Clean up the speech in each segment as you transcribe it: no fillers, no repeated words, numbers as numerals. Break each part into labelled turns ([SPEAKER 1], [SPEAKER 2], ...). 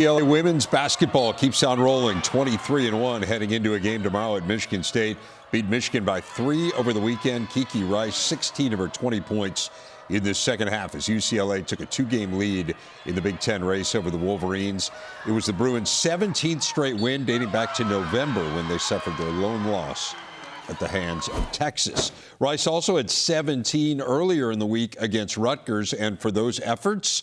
[SPEAKER 1] UCLA women's basketball keeps on rolling, 23-1, heading into a game tomorrow at Michigan State. Beat Michigan by 3 over the weekend. Kiki Rice, 16 of her 20 points in the second half as UCLA took a 2-game lead in the Big Ten race over the Wolverines. It was the Bruins' 17th straight win, dating back to November when they suffered their lone loss at the hands of Texas. Rice also had 17 earlier in the week against Rutgers, and for those efforts,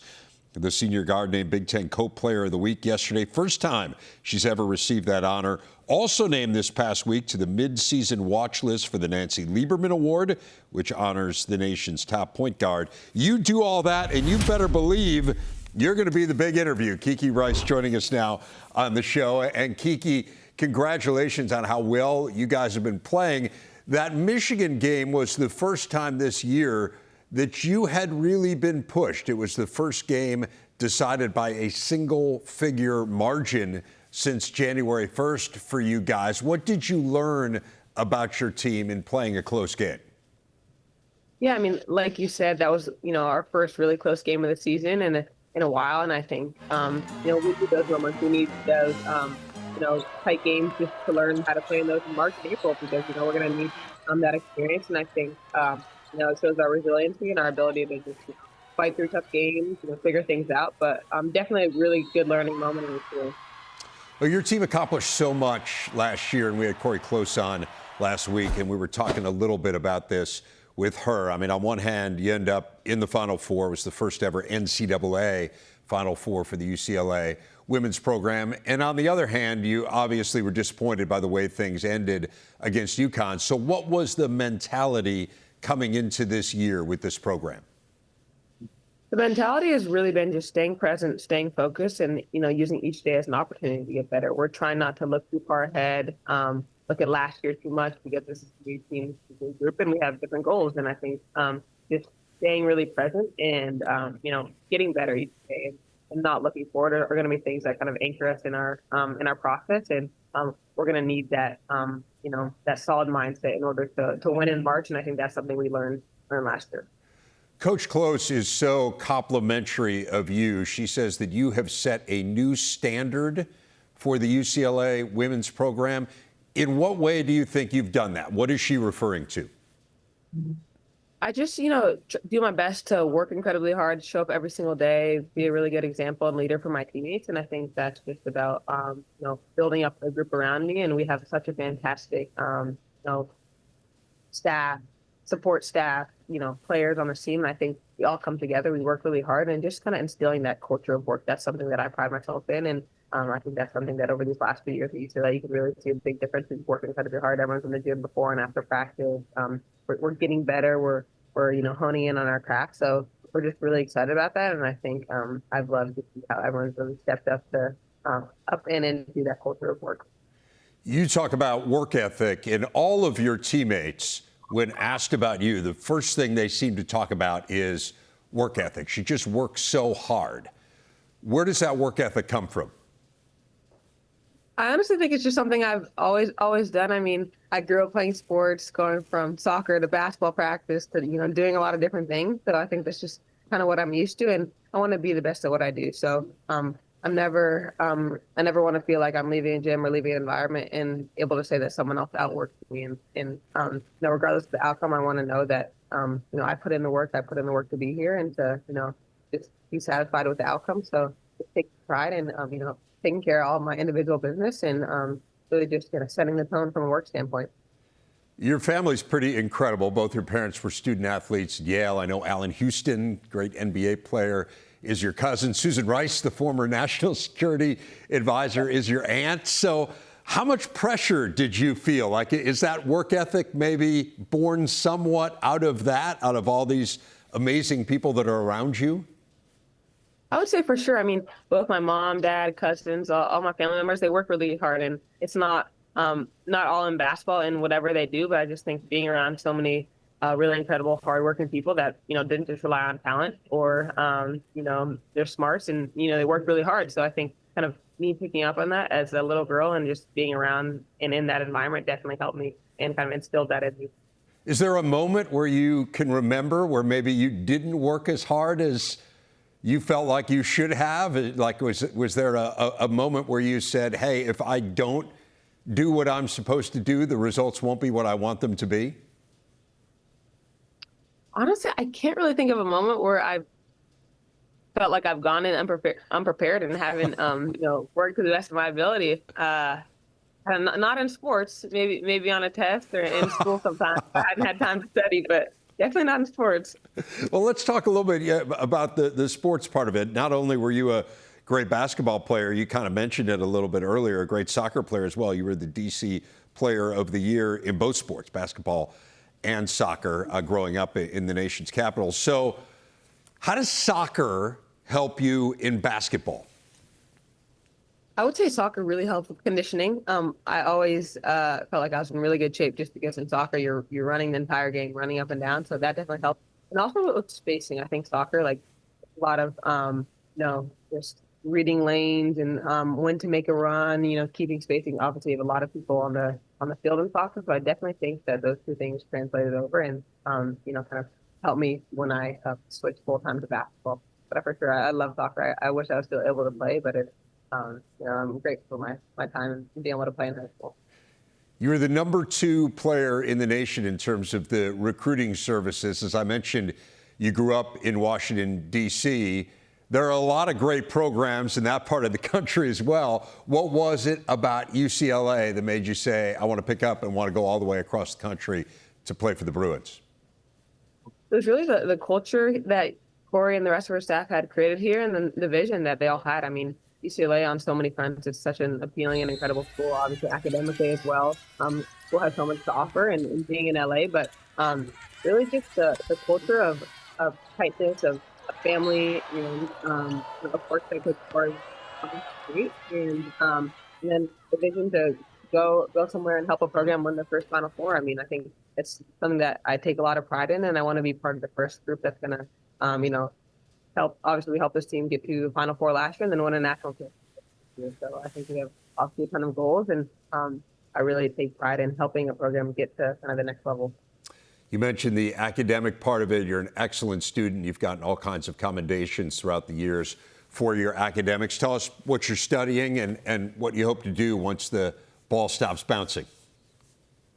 [SPEAKER 1] the senior guard named Big Ten Co-Player of the Week yesterday. First time she's ever received that honor. Also named this past week to the mid-season watch list for the Nancy Lieberman Award, which honors the nation's top point guard. You do all that, and you better believe you're going to be the big interview. Kiki Rice joining us now on the show. And Kiki, congratulations on how well you guys have been playing. That Michigan game was the first time this year that you had really been pushed. It was the first game decided by a single-figure margin since January 1st for you guys. What did you learn about your team in playing a close game?
[SPEAKER 2] Yeah, I mean, like you said, that was, our first really close game of the season in a while. And I think, we need those moments. We need those, tight games just to learn how to play in those in March and April because, we're going to need that experience. And I think, it shows our resiliency and our ability to just fight through tough games, figure things out. But definitely a really good learning moment in the school.
[SPEAKER 1] Well, your team accomplished so much last year, and we had Corey Close on last week, and we were talking a little bit about this with her. I mean, on one hand, you end up in the Final Four. It was the first ever NCAA Final Four for the UCLA women's program. And on the other hand, you obviously were disappointed by the way things ended against UConn. So what was the mentality coming into this year with this program?
[SPEAKER 2] The mentality has really been just staying present, staying focused, and, using each day as an opportunity to get better. We're trying not to look too far ahead, look at last year too much because this is a new team, new group, and we have different goals. And I think just staying really present and, getting better each day and not looking forward are going to be things that kind of anchor us in our process. And we're going to need that, that solid mindset in order to win in March. And I think that's something we learned last year.
[SPEAKER 1] Coach Close is so complimentary of you. She says that you have set a new standard for the UCLA women's program. In what way do you think you've done that? What is she referring to?
[SPEAKER 2] I just, do my best to work incredibly hard, show up every single day, be a really good example and leader for my teammates. And I think that's just about, building up a group around me. And we have such a fantastic, support staff, players on the team. And I think we all come together. We work really hard and just kind of instilling that culture of work. That's something that I pride myself in. And I think that's something that over these last few years at UCLA, you can really see a big difference. We work incredibly hard. Everyone's in the gym before and after practice. We're getting better. We're honing in on our craft. So we're just really excited about that. And I think I've loved to see how everyone's really stepped up to up and into that culture of work.
[SPEAKER 1] You talk about work ethic, and all of your teammates, when asked about you, the first thing they seem to talk about is work ethic. She just works so hard. Where does that work ethic come from?
[SPEAKER 2] I honestly think it's just something I've always done. I mean, I grew up playing sports, going from soccer to basketball practice to, doing a lot of different things. So I think that's just kind of what I'm used to, and I want to be the best at what I do. So I never want to feel like I'm leaving a gym or leaving an environment and able to say that someone else outworked me. And regardless of the outcome, I want to know that, I put in the work. I put in the work to be here and to, just be satisfied with the outcome. So just take pride in, taking care of all my individual business and really just setting the tone from a work standpoint.
[SPEAKER 1] Your family's pretty incredible. Both your parents were student athletes at Yale. I know Allen Houston, great NBA player, is your cousin. Susan Rice, the former national security advisor, is your aunt. So how much pressure did you feel? Like, is that work ethic maybe born somewhat out of all these amazing people that are around you?
[SPEAKER 2] I would say for sure. I mean, both my mom, dad, cousins, all my family members, they work really hard, and it's not all in basketball and whatever they do, but I just think being around so many really incredible, hardworking people that, didn't just rely on talent or, they're smarts and, they work really hard. So I think kind of me picking up on that as a little girl and just being around and in that environment definitely helped me and kind of instilled that in me.
[SPEAKER 1] Is there a moment where you can remember where maybe you didn't work as hard as you felt like you should have? Like, was there a moment where you said, hey, if I don't do what I'm supposed to do, the results won't be what I want them to be?
[SPEAKER 2] Honestly, I can't really think of a moment where I felt like I've gone in unprepared and haven't, worked to the best of my ability. And not in sports, maybe on a test or in school sometimes. I hadn't had time to study, but definitely not in sports.
[SPEAKER 1] Well, let's talk a little bit about the sports part of it. Not only were you a great basketball player, you kind of mentioned it a little bit earlier, a great soccer player as well. You were the DC Player of the Year in both sports, basketball and soccer, growing up in the nation's capital. So how does soccer help you in basketball?
[SPEAKER 2] I would say soccer really helps with conditioning. I always felt like I was in really good shape just because in soccer you're running the entire game, running up and down. So that definitely helps. And also with spacing, I think soccer, like a lot of just reading lanes and when to make a run, keeping spacing. Obviously, you have a lot of people on the field in soccer. So I definitely think that those two things translated over and kind of helped me when I switched full time to basketball. But for sure, I love soccer. I wish I was still able to play, but I'm grateful for my time and being able to play in high school.
[SPEAKER 1] You were the #2 player in the nation in terms of the recruiting services. As I mentioned, you grew up in Washington, D.C. There are a lot of great programs in that part of the country as well. What was it about UCLA that made you say, I want to pick up and want to go all the way across the country to play for the Bruins?
[SPEAKER 2] It was really the culture that Corey and the rest of our staff had created here and then the vision that they all had. I mean, UCLA on so many fronts is such an appealing and incredible school, obviously academically as well. School has so much to offer and being in LA, but really just the culture of tightness, of a family, of course they could score on the street and then the vision to go somewhere and help a program win the first Final Four. I mean, I think it's something that I take a lot of pride in and I want to be part of the first group that's going to, help this team get to the Final Four last year and then win a national championship. So I think we have obviously a ton of goals, and I really take pride in helping a program get to kind of the next level.
[SPEAKER 1] You mentioned the academic part of it. You're an excellent student. You've gotten all kinds of commendations throughout the years for your academics. Tell us what you're studying and what you hope to do once the ball stops bouncing.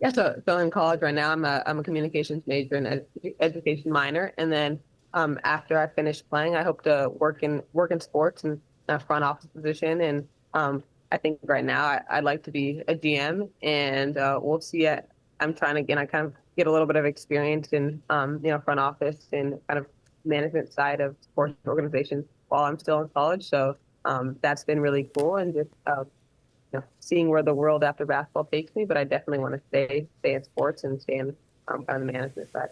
[SPEAKER 2] Yeah, so in college right now, I'm a communications major and education minor, and then after I finish playing, I hope to work in sports and a front office position. And I think right now I'd like to be a GM, and we'll see. I'm trying to I kind of get a little bit of experience in front office and kind of management side of sports organizations while I'm still in college. So that's been really cool, and just seeing where the world after basketball takes me. But I definitely want to stay in sports and stay in kind of the management side.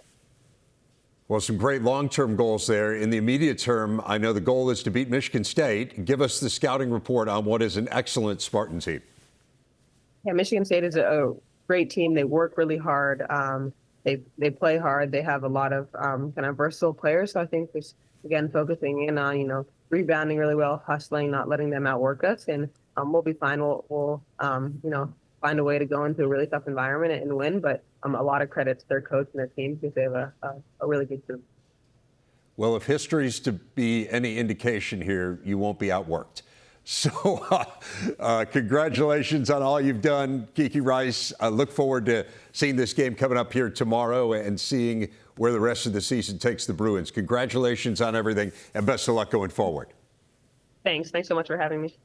[SPEAKER 1] Well, some great long-term goals there. In the immediate term, I know the goal is to beat Michigan State. Give us the scouting report on what is an excellent Spartan team. Yeah,
[SPEAKER 2] Michigan State is a great team. They work really hard. They play hard. They have a lot of kind of versatile players. So I think just, again, focusing in on, rebounding really well, hustling, not letting them outwork us. And we'll be fine. We'll find a way to go into a really tough environment and win. But a lot of credit to their coach and their team because they have a really good group.
[SPEAKER 1] Well, if history's to be any indication here, you won't be outworked. So congratulations on all you've done, Kiki Rice. I look forward to seeing this game coming up here tomorrow and seeing where the rest of the season takes the Bruins. Congratulations on everything and best of luck going forward.
[SPEAKER 2] Thanks so much for having me.